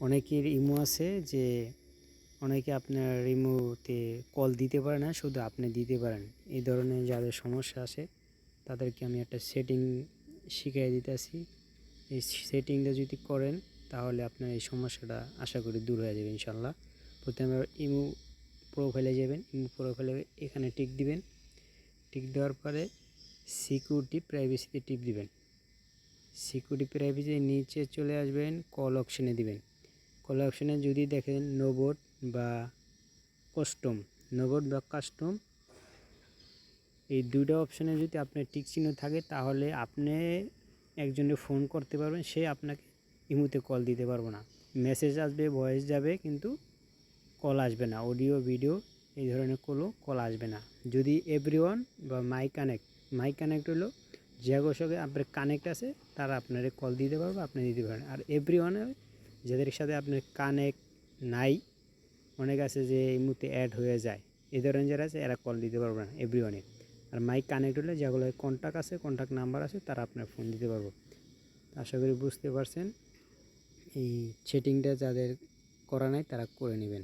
অনেকের ইমো আছে যে অনেকে আপনার ইমোতে কল দিতে পারে না, শুধু আপনি দিতে পারেন। এই ধরনের যাদের সমস্যা আছে তাদেরকে আমি একটা সেটিং শিখিয়ে দিতেছি। এই সেটিংটা যদি করেন তাহলে আপনার এই সমস্যাটা আশা করি দূর হয়ে যাবে ইনশাল্লাহ। প্রথমে ইমো প্রোফাইলে যাবেন, ইমো প্রোফাইলে এখানে টিক দিবেন। টিক দেওয়ার পরে সিকিউরিটি প্রাইভেসিতে টিপ দিবেন। সিকিউরিটি প্রাইভেসির নিচে চলে আসবেন, কল অপশনে দিবেন। কল অপশনে যদি দেখেন নোবট বা কাস্টম, এই দুইটা অপশনে যদি আপনার টিক চিহ্ন থাকে তাহলে আপনি একজনে ফোন করতে পারবেন, সে আপনাকে ইমোতে কল দিতে পারবে না। মেসেজ আসবে, ভয়েস যাবে, কিন্তু কল আসবে না। অডিও ভিডিও এই ধরনের কোনো কল আসবে না। যদি এভরিওয়ান বা মাই কানেক্ট হলো যার সঙ্গে আপনার কানেক্ট আছে তারা আপনারে কল দিতে পারবে, আপনি দিতে পারেন। আর এভরিওয়ানে যাদের সাথে আপনার কানেক্ট নাই, অনেক আছে যে এই মুহূর্তে অ্যাড হয়ে যায়, এই ধরনের যারা আছে এরা কল দিতে পারবে না এভরিওয়ানে। আর মাই কানেক্ট হলে যেগুলো কন্ট্যাক্ট আছে, কন্ট্যাক্ট নাম্বার আছে, তারা আপনার ফোন দিতে পারবো। আশা করি বুঝতে পারছেন। এই সেটিংটা যাদের করা নাই তারা করে নেবেন।